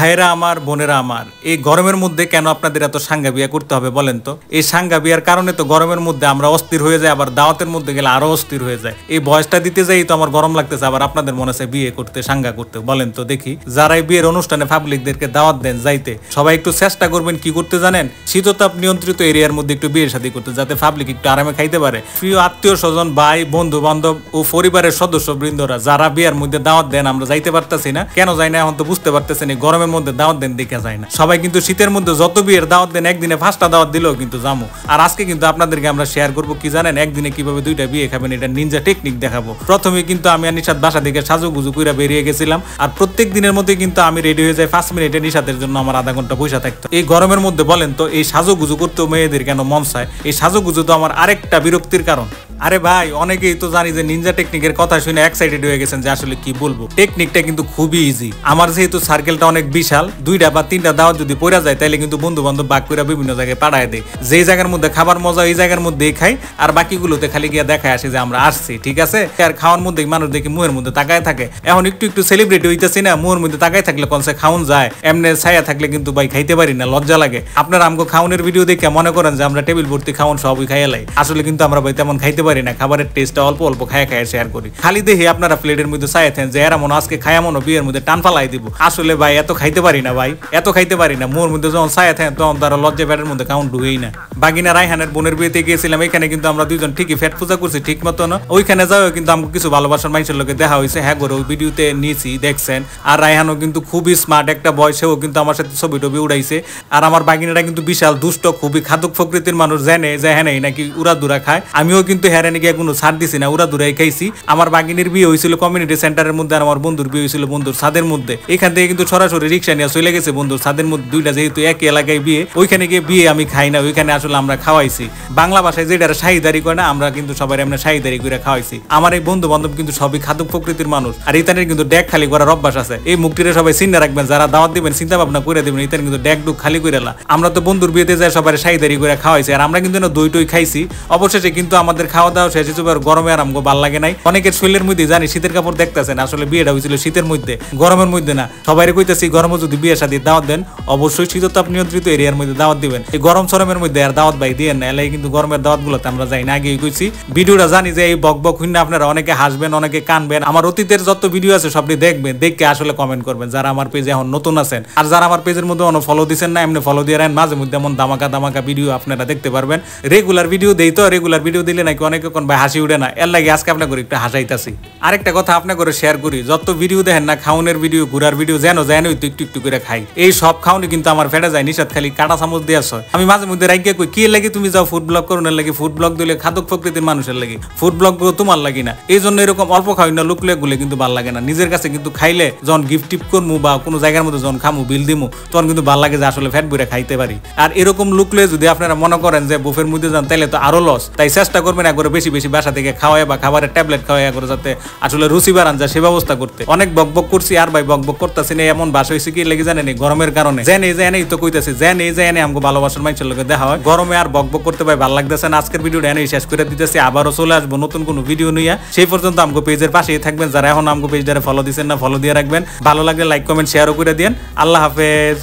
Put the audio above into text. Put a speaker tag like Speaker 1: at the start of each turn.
Speaker 1: ভাইরা আমার, বোনেরা আমার, এই গরমের মধ্যে কেন আপনাদের এত সাঙ্গা বিয়া করতে হবে বলেন তো? এই সাঙ্গা বিয়ার কারণে তো গরমের মধ্যে আমরা অস্থির হয়ে যাই, আবার দাওয়াতের মধ্যে গেলে আরো অস্থির হয়ে যায়। এই বয়সটা দিতে যাই তো আমার গরম লাগতেছে, আবার আপনাদের মনে আছে বিয়ে করতে, সাঙ্গা করতে। বলেন তো দেখি, যারা এই বিয়ের অনুষ্ঠানে পাবলিকদেরকে দাওয়াত দেন যাইতে, সবাই একটু চেষ্টা করবেন কি করতে জানেন? শীততাপ নিয়ন্ত্রিত এরিয়ার মধ্যে একটু বিয়ে শাদী করতে, যাতে পাবলিক একটু আরামে খাইতে পারে। প্রিয় আত্মীয় স্বজন, ভাই, বন্ধু বান্ধব ও পরিবারের সদস্য বৃন্দরা যারা বিয়ের মধ্যে দাওয়াত দেন, আমরা যাইতে পারতেছি না। কেন যাই না এখন তো বুঝতে পারতেছেন, এই গরমের মধ্যে দাওয়াত দেন দেখা যায় না। সবাই কিন্তু শীতের মধ্যে যত বিয়ের দাওয়াত দেন, একদিনে 5টা দাওয়াত দিলেও কিন্তু জামু। আর আজকে কিন্তু আপনাদেরকে আমরা শেয়ার করবো কি জানেন, একদিনে কিভাবে 2টা বিয়ে খাবেন, এটা নিনজা টেকনিক দেখাবো। প্রথমে কিন্তু আমি আর নিশাদ বাসা থেকে সাজুগুজু কইরা বেরিয়ে গেছিলাম। আর প্রত্যেক দিনের মধ্যে কিন্তু আমি রেডি হয়ে যাই 5 মিনিটে, নিশাদের জন্য আমার আধা ঘন্টা পয়সা থাকতো। এই গরমের মধ্যে বলেন তো এই সাজুগুজু করতে মেয়েদের কেন মন চায়? এই সাজুগুজু তো আমার আরেকটা বিরক্তির কারণ। আরে ভাই, অনেকেই তো জানি যে নিনজা টেকনিকের কথা শুনে এক্সাইটেড হয়ে গেছেন যে আসলে কি বলবো। টেকনিকটা কিন্তু খুবই ইজি। আমার যেহেতু সার্কেলটা অনেক বিশাল, 2টা বা 3টা দাওয়াত যদি পড়া যায় তাহলে কিন্তু বন্ধু বান্ধব বাক করে বিভিন্ন জায়গায় পাঠায় দেয়। যে জায়গার মধ্যে খাবার মজা ওই জায়গার মধ্যেই খাই, আর বাকিগুলোতে খালি গিয়ে দেখায় আসি যে আমরা আসছি, ঠিক আছে। আর খাওয়ার মধ্যে মানুষ দেখি মুহের মধ্যে তাকায় থাকে। এখন একটু একটু সেলিব্রিটি হইতেছি না, মুহের মধ্যে তাকায় থাকলে কনসে খাওন যায়, এমনি ছায়া থাকলে কিন্তু ভাই খাইতে পারি না, লজ্জা লাগে। আপনারা আমাকে খাওনের ভিডিও দেখে মনে করেন যে আমরা টেবিল ভর্তি খাওন সবই খাইয়ালাই, আসলে কিন্তু আমরা ভাই তেমন খাইতে পারি না। খাবারের টেস্টটা অল্প অল্প খায়া খায়া শেয়ার করি। খালি দেখি আপনারা প্লেটের মধ্যে চাইতেন যে এরা মনে আজকে খায়া মনে বিয়ের মধ্যে টান ফালাই দিব। আসলে ভাই এত খাইতে পারি না, ভাই এত খাইতে পারি না। মোর মধ্যে যখন চাইতেন তখন তারা লজ্জা পেটের মধ্যে কাউন্ট ঢুকেই না। বাগিনা রায়হানের বোনের বিয়েতে গিয়েছিলাম, এখানে কিন্তু আমরা দুইজন ঠিকই ফ্যাট পূজা করছি ঠিক মতো না। ওইখানে যাও কিন্তু আমাকে কিছু ভালোবাসার মানুষের লোকে দেখা হয়েছে, হ্যাঁ করে ওই ভিডিওতে নিয়েছি দেখছেন। আর রায়হানও কিন্তু খুবই স্মার্ট একটা বয়সেও কিন্তু আমার সাথে ছবি টবি উড়াইছে। আর আমার বাগিনাটা কিন্তু বিশাল দুষ্ট, খুবই খাদক প্রকৃতির মানুষ, জানে যে হ্যাঁ নাকি উড়া দুরা খায়। আমিও কিন্তু হ্যাঁ গিয়ে কোনো ছাড় দিছি না, উড়া দুরাই খাইছি। আমার বাগিনীর বিয়ে হয়েছিল কমিউনিটি সেন্টারের মধ্যে, আর আমার বন্ধুর বিয়ে হয়েছিল বন্ধুর ছাদের মধ্যে। এখান থেকে কিন্তু সরাসরি রিক্সা নিয়ে চলে গেছে বন্ধুর ছাদের মধ্যে। 2টা যেহেতু একই এলাকায় বিয়ে, ওইখানে গিয়ে বিয়ে আমি খাই না, ওইখানে আসলে আমরা খাওয়াইছি। বাংলা ভাষায় যেটা শাহিদারি করে না, আমরা কিন্তু সবাই এমনি শাহিদারি করে খাওয়াইছি। আমার এই বন্ধু বান্ধব কিন্তু সবই খাদক প্রকৃতির মানুষ, আর ইতানের কিন্তু ডেক খালি করার অভ্যাস আছে। এই মুখটিরে সবাই চিন্তা রাখবেন, যারা দাওয়াত দিবেন চিন্তা ভাবনা করে দিবেন, ইতান কিন্তু ডেক ডুক খালি করে লা। আমরা তো বন্ধুর বিয়েতে যাই সবাই শাহিদারি করে খাওয়াইছি, আর আমরা কিন্তু দই টই খাইছি। অবশেষে কিন্তু আমাদের খাওয়া দাওয়া শেষ হয়েছে। গরমে আর আমাকে ভাল লাগে নাই। অনেকের শরীরের মধ্যে জানি শীতের কাপড় দেখতেছেন, আসলে বিয়েটা হয়েছিল শীতের মধ্যে, গরমের মধ্যে না। সবাই কইতেছি গরমে যদি বিয়ে শাদী দাওয়াত দেন, অবশ্যই শীততাপ নিয়ন্ত্রিত এরিয়ার মধ্যে দাওয়াত দিবেন। এই গরম চরমের মধ্যে আর দাওয়াত ভাই দিয়ে না, এলাই কিন্তু গরমের দাওয়াত গুলোতে আমরা যাই না। আগেই কইছি ভিডিওটা জানি যে এই বক বক হইনা আপনারা অনেকে হাসবেন, অনেকে কানবেন। আমার অতীতের যত ভিডিও আছে সবটি দেখবেন, দেখে আসলে কমেন্ট করবেন যারা আমার পেজে এখন নতুন আছেন। আর যারা আমার পেজের মধ্যে অন্য ফলো দিচ্ছেন না, এমনি ফলো দিয়ে রাখেন। মাঝে মধ্যে এমন ধামাকা ধামাকা ভিডিও আপনারা দেখতে পারবেন। রেগুলার ভিডিও দেই তো, রেগুলার ভিডিও দিলে নাকি অনেকে কোন ভাই হাসি উঠে না, এর লাগে আজকে আপনাকে একটু হাসাইতাছি। আরেকটা কথা আপনাকে শেয়ার করি, যত ভিডিও দেখেন না, খাওনের ভিডিও, ঘুরার ভিডিও, যেন একটু একটু করে খাই। এই সব খাওনি কিন্তু আমার ফেটে যায়, নিষাদ খালি কাটা চামচ দিয়ে আসয়। আমি মাঝে মধ্যে রাইকে কই কি লাগে তুমি যাও ফুড ব্লগ করুন, লাগে ফুড ব্লগ দিলে খাদক প্রকৃতির মানুষের লাগে, ফুড ব্লগ গুলো তোমার লাগে না। এই জন্য এরকম অল্প খাওয়াই না, লুকলে গুলো কিন্তু ভাল লাগে না। নিজের কাছে কিন্তু খাইলে যখন গিফট টিপ করবো বা কোনো জায়গার মধ্যে যখন খামু বিল দিমু, তখন কিন্তু ভাল লাগে যে আসলে ফ্যাট বইরা খাইতে পারি। আর এরকম লুকলে যদি আপনারা মনে করেন যে বুফের মধ্যে যান, তাহলে তো আরো লস। তাই চেষ্টা করবেন একবার বেশি বেশি বাসা থেকে খাওয়াই বা খাবারের ট্যাবলেট খাওয়াই করে, যাতে আসলে রুচি বাড়ান যায় সে ব্যবস্থা করতে। অনেক বক বক করছি, আর ভাই বক বক করতেছি না, এমন বাসা হয়েছে কি লেগে জানেন গরমের কারণে। জেনে তো কইতেছি জেনে আমাকে ভালোবাসার মানুষের লোকে দেখা হয়। গরমে আর বক বক করতে ভাই ভালো লাগতেছে না। আজকের ভিডিওটা এনেই শেষ করে দিতেছি, আবারও চলে আসবো নতুন কোনো ভিডিও নিয়ে। সেই পর্যন্ত আমাকে পেজের পাশেই থাকবেন। যারা এখন আমাকে পেজটারে ফলো দিচ্ছেন না, ফলো দিয়ে রাখবেন। ভালো লাগলে লাইক কমেন্ট শেয়ারও করে দিন। আল্লাহ হাফেজ।